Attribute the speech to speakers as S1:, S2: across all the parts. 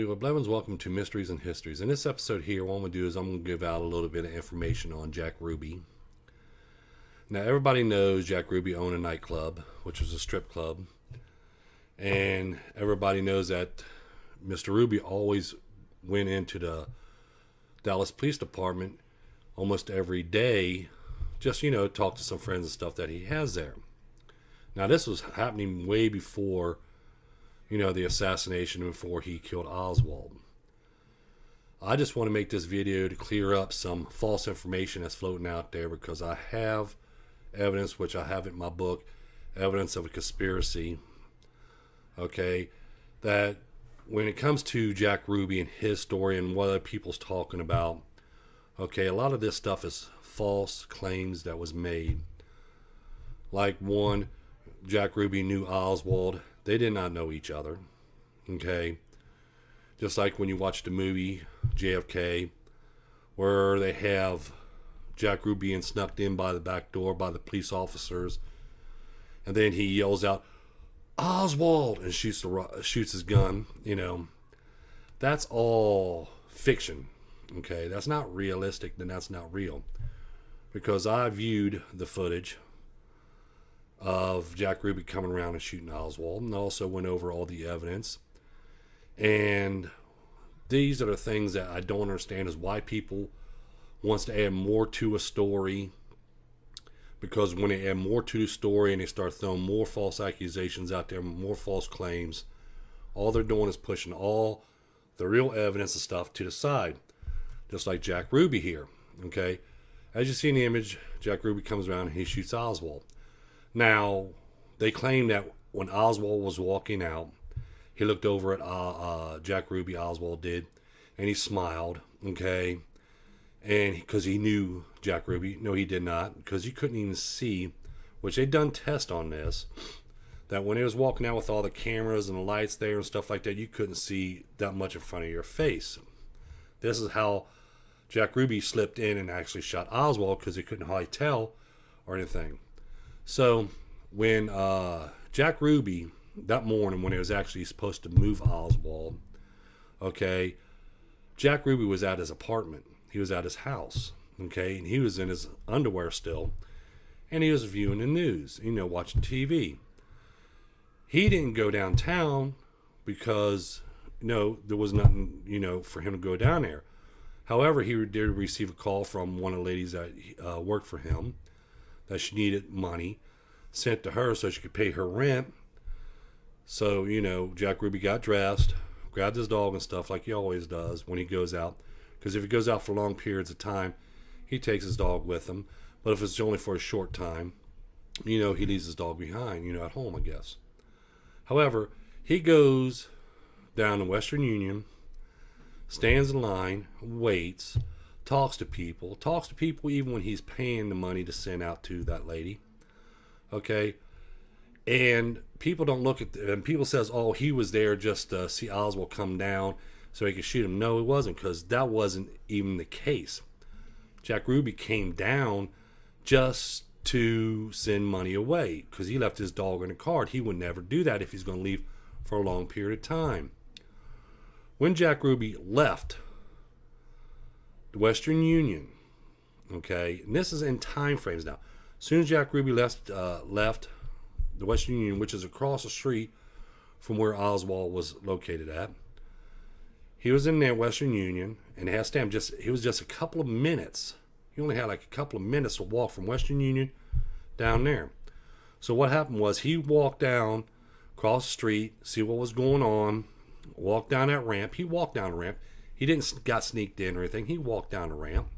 S1: Leroy Blevins. Welcome to Mysteries and Histories. In this episode here, what I'm going to do is I'm going to give out a little bit of information on Jack Ruby. Now, everybody knows Jack Ruby owned a nightclub, which was a strip club. And everybody knows that Mr. Ruby always went into the Dallas Police Department almost every day, just, talk to some friends and stuff that he has there. Now, this was happening way before the assassination, before he killed Oswald. I just want to make this video to clear up some false information that's floating out there, because I have evidence, which I have in my book, evidence of a conspiracy, okay, that when it comes to Jack Ruby and his story and what other people's talking about, okay, a lot of this stuff is false claims that was made. Like, one, Jack Ruby knew Oswald. They did not know each other, okay? Just like when you watch the movie JFK, where they have Jack Ruby being snuck in by the back door by the police officers, and then he yells out, "Oswald!" and shoots his gun. That's all fiction, okay? That's not realistic, then that's not real. Because I viewed the footage of Jack Ruby coming around and shooting Oswald, and also went over all the evidence. And these are the things that I don't understand, is why people wants to add more to a story. Because when they add more to the story and they start throwing more false accusations out there, more false claims, all they're doing is pushing all the real evidence and stuff to the side. Just like Jack Ruby here, okay? As you see in the image, Jack Ruby comes around and he shoots Oswald. Now, they claim that when Oswald was walking out, he looked over at Jack Ruby, Oswald did, and he smiled, okay? And because he knew Jack Ruby. No, he did not, because you couldn't even see, which they done tests on this, that when he was walking out with all the cameras and the lights there and stuff like that, you couldn't see that much in front of your face. This is how Jack Ruby slipped in and actually shot Oswald, because he couldn't hardly tell or anything. So when Jack Ruby, that morning when he was actually supposed to move Oswald, okay, Jack Ruby was at his apartment. He was at his house, okay, and he was in his underwear still, and he was viewing the news, watching TV. He didn't go downtown because, there was nothing, for him to go down there. However, he did receive a call from one of the ladies that worked for him, that she needed money sent to her so she could pay her rent. So, Jack Ruby got dressed, grabbed his dog and stuff like he always does when he goes out. Because if he goes out for long periods of time, he takes his dog with him. But if it's only for a short time, he leaves his dog behind, at home, I guess. However, he goes down to Western Union, stands in line, waits, talks to people even when he's paying the money to send out to that lady, okay? And people don't look at and people says, oh, he was there just to see Oswald come down so he could shoot him. No, it wasn't, because that wasn't even the case. Jack Ruby came down just to send money away, because he left his dog in the car. He would never do that if he's going to leave for a long period of time. When Jack Ruby left the Western Union, okay, and this is in time frames now. As soon as Jack Ruby left the Western Union, which is across the street from where Oswald was located at, he was in there, Western Union, and he was just a couple of minutes. He only had like a couple of minutes to walk from Western Union down there. So what happened was, he walked down, across the street, see what was going on, walked down that ramp. He walked down the ramp. He didn't got sneaked in or anything. He walked down the ramp.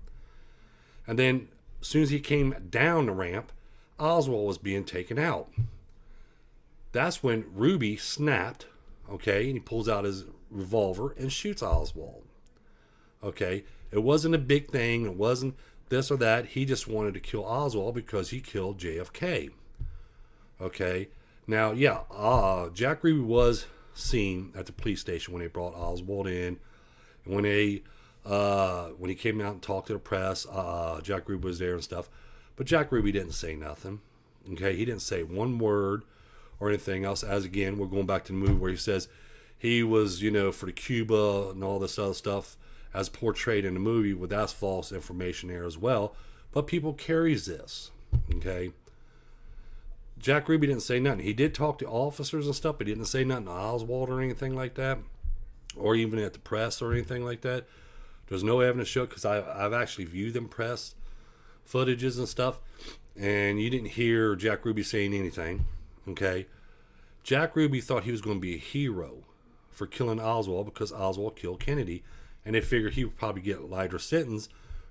S1: And then as soon as he came down the ramp, Oswald was being taken out. That's when Ruby snapped, okay, and he pulls out his revolver and shoots Oswald. Okay, it wasn't a big thing. It wasn't this or that. He just wanted to kill Oswald because he killed JFK. Okay, now, yeah, Jack Ruby was seen at the police station when they brought Oswald in. And when he came out and talked to the press, Jack Ruby was there and stuff. But Jack Ruby didn't say nothing. Okay, he didn't say one word or anything else. As again, we're going back to the movie where he says he was, you know, for the Cuba and all this other stuff as portrayed in the movie, well, that's false information there as well. But people carries this, okay? Jack Ruby didn't say nothing. He did talk to officers and stuff, but he didn't say nothing to Oswald or anything like that, or even at the press or anything like that. There's no evidence show, because I've actually viewed them press footages and stuff, and you didn't hear Jack Ruby saying anything, okay? Jack Ruby thought he was going to be a hero for killing Oswald because Oswald killed Kennedy, and they figured he would probably get a lighter sentence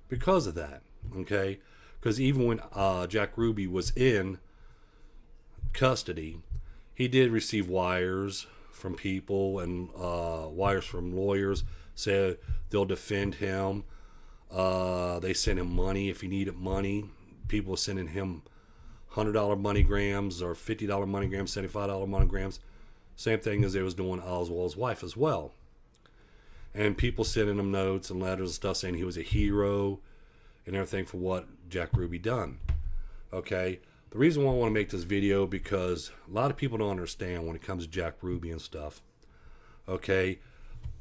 S1: because of that, okay? Because even when Jack Ruby was in custody, he did receive wires from people and wires from lawyers said they'll defend him. They sent him money if he needed money. People were sending him $100 MoneyGrams or $50 MoneyGrams, $75 MoneyGrams. Same thing as they was doing Oswald's wife as well. And people sending him notes and letters and stuff saying he was a hero and everything for what Jack Ruby done. Okay? The reason why I want to make this video, because a lot of people don't understand when it comes to Jack Ruby and stuff. Okay?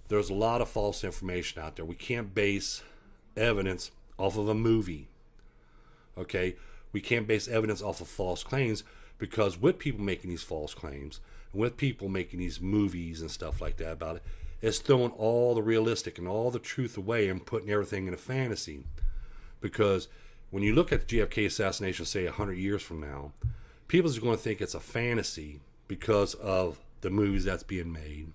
S1: There's a lot of false information out there. We can't base evidence off of a movie. Okay? We can't base evidence off of false claims, because with people making these false claims, and with people making these movies and stuff like that about it, it's throwing all the realistic and all the truth away and putting everything in a fantasy. Because when you look at the JFK assassination, say 100 years from now, people are going to think it's a fantasy because of the movies that's being made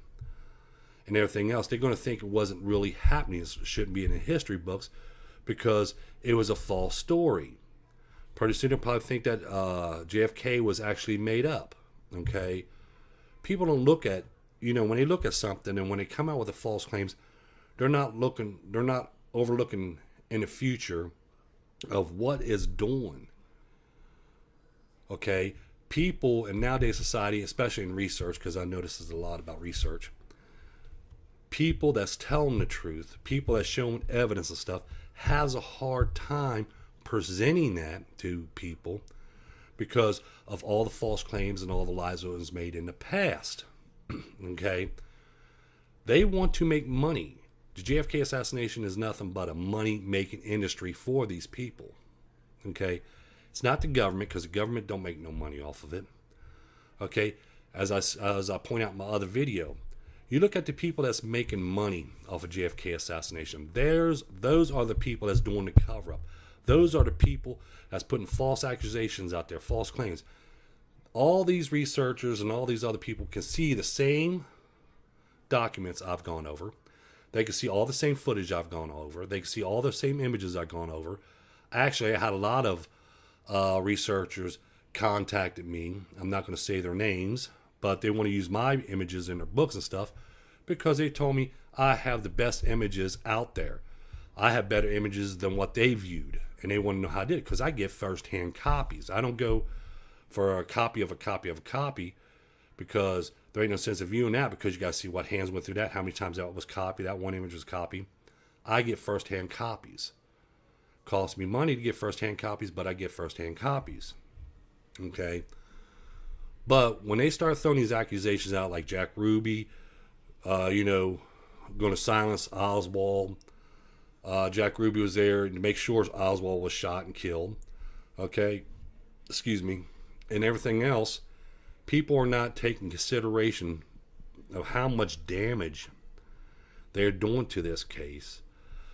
S1: and everything else. They're going to think it wasn't really happening. It shouldn't be in the history books because it was a false story. Pretty soon they'll probably think that JFK was actually made up. Okay? People don't look at, you know, when they look at something and when they come out with the false claims, they're not overlooking in the future of what is doing. Okay? People in nowadays society, especially in research, because I notice there's a lot about research, people that's telling the truth, people that's showing evidence and stuff, has a hard time presenting that to people because of all the false claims and all the lies that was made in the past. Okay? They want to make money. The JFK assassination is nothing but a money-making industry for these people. Okay? It's not the government, because the government don't make no money off of it. Okay? As I point out in my other video, you look at the people that's making money off of JFK assassination. Those are the people that's doing the cover-up. Those are the people that's putting false accusations out there, false claims. All these researchers and all these other people can see the same documents I've gone over. They can see all the same footage I've gone over. They can see all the same images I've gone over. Actually, I had a lot of researchers contacted me. I'm not going to say their names, but they want to use my images in their books and stuff because they told me I have the best images out there. I have better images than what they viewed, and they want to know how I did it because I get first-hand copies. I don't go for a copy of a copy of a copy because there ain't no sense of viewing that, because you got to see what hands went through that, how many times that was copied, that one image was copied. I get first-hand copies. Costs me money to get first-hand copies, but I get first-hand copies. Okay? But when they start throwing these accusations out like Jack Ruby, going to silence Oswald, Jack Ruby was there to make sure Oswald was shot and killed. Okay? Excuse me. And everything else, people are not taking consideration of how much damage they're doing to this case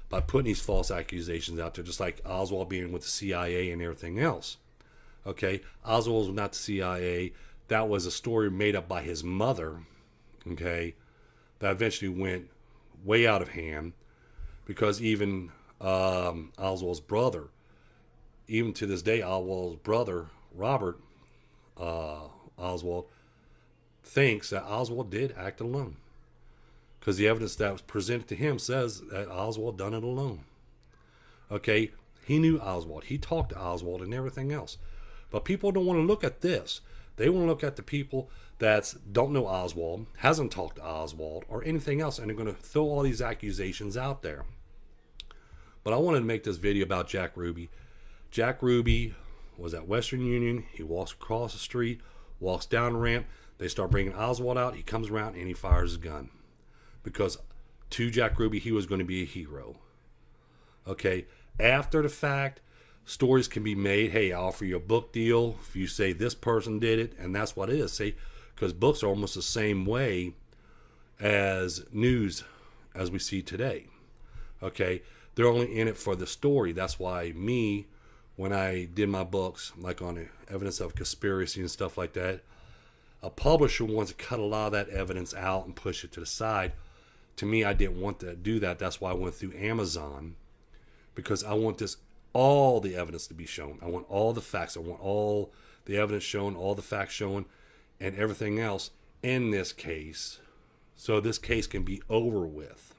S1: by putting these false accusations out there, just like Oswald being with the CIA and everything else. Okay? Oswald was not the CIA. That was a story made up by his mother, okay, that eventually went way out of hand, because even Oswald's brother, even to this day, Oswald's brother, Robert Oswald, thinks that Oswald did act alone, because the evidence that was presented to him says that Oswald done it alone. Okay, he knew Oswald. He talked to Oswald and everything else. But people don't want to look at this. They want to look at the people that don't know Oswald, hasn't talked to Oswald, or anything else, and they're going to throw all these accusations out there. But I wanted to make this video about Jack Ruby. Jack Ruby was at Western Union. He walks across the street, walks down the ramp. They start bringing Oswald out. He comes around and he fires his gun. Because to Jack Ruby, he was going to be a hero. Okay. After the fact, stories can be made. Hey, I offer you a book deal if you say this person did it. And that's what it is. See, because books are almost the same way as news as we see today. Okay. They're only in it for the story. That's why me, when I did my books, like on the evidence of conspiracy and stuff like that, a publisher wants to cut a lot of that evidence out and push it to the side. To me, I didn't want to do that. That's why I went through Amazon, because I want all the evidence to be shown. I want all the facts. I want all the evidence shown, all the facts shown, and everything else in this case, so this case can be over with.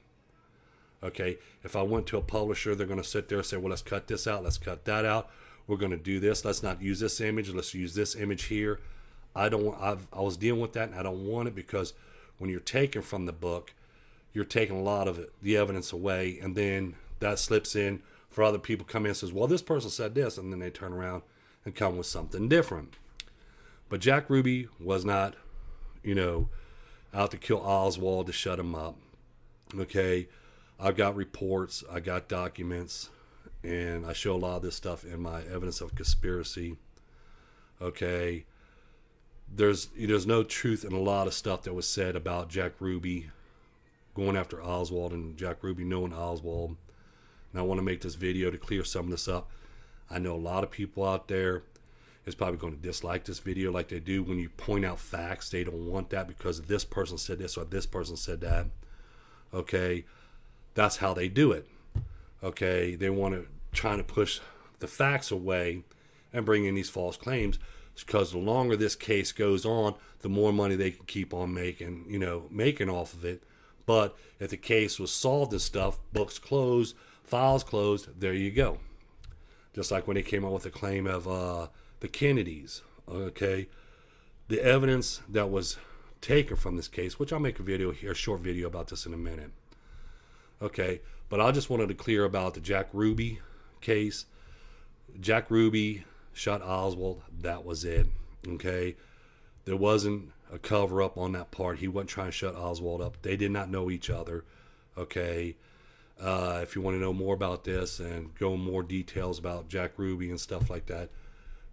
S1: Okay, if I went to a publisher, they're going to sit there and say, well, let's cut this out, let's cut that out, we're going to do this, let's not use this image, let's use this image here. I was dealing with that, and I don't want it, because when you're taking from the book, you're taking a lot of the evidence away, and then that slips in for other people come in and says, well, this person said this, and then they turn around and come with something different. But Jack Ruby was not, out to kill Oswald to shut him up. Okay, I've got reports, I got documents, and I show a lot of this stuff in my evidence of conspiracy. Okay, there's no truth in a lot of stuff that was said about Jack Ruby going after Oswald and Jack Ruby knowing Oswald. And I want to make this video to clear some of this up. I know a lot of people out there is probably going to dislike this video like they do when you point out facts. They don't want that because this person said this or this person said that. Okay, that's how they do it. Okay, they want to try to push the facts away and bring in these false claims, because the longer this case goes on, the more money they can keep on making, making off of it. But if the case was solved and stuff, books closed, files closed, there you go. Just like when they came out with the claim of the Kennedys. Okay, the evidence that was taken from this case, which I'll make a short video about this in a minute. Okay, but I just wanted to clear about the Jack Ruby case. Jack Ruby shot Oswald. That was it. Okay, there wasn't a cover up on that part. He wasn't trying to shut Oswald up. They did not know each other. Okay, if you want to know more about this and go in more details about Jack Ruby and stuff like that,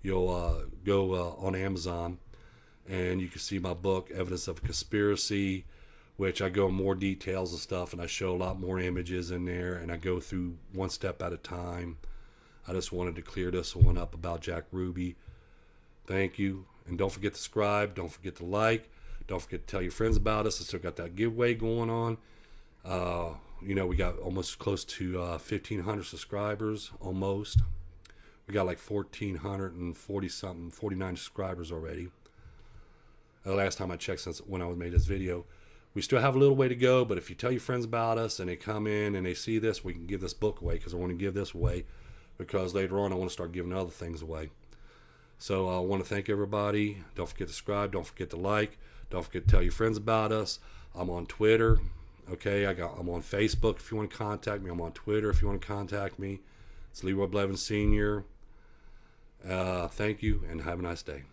S1: you'll go on Amazon and you can see my book, Evidence of Conspiracy, which I go in more details and stuff, and I show a lot more images in there, and I go through one step at a time. I just wanted to clear this one up about Jack Ruby. Thank you. And don't forget to subscribe. Don't forget to like. Don't forget to tell your friends about us. I still got that giveaway going on. We got almost close to 1,500 subscribers, almost. We got like 1,440 something, 49 subscribers already. The last time I checked since when I made this video. We still have a little way to go, but if you tell your friends about us and they come in and they see this, we can give this book away, because I want to give this away, because later on I want to start giving other things away. So I want to thank everybody. Don't forget to subscribe. Don't forget to like. Don't forget to tell your friends about us. I'm on Twitter. Okay, I'm on Facebook if you want to contact me. I'm on Twitter if you want to contact me. It's Leroy Blevins Sr. Thank you, and have a nice day.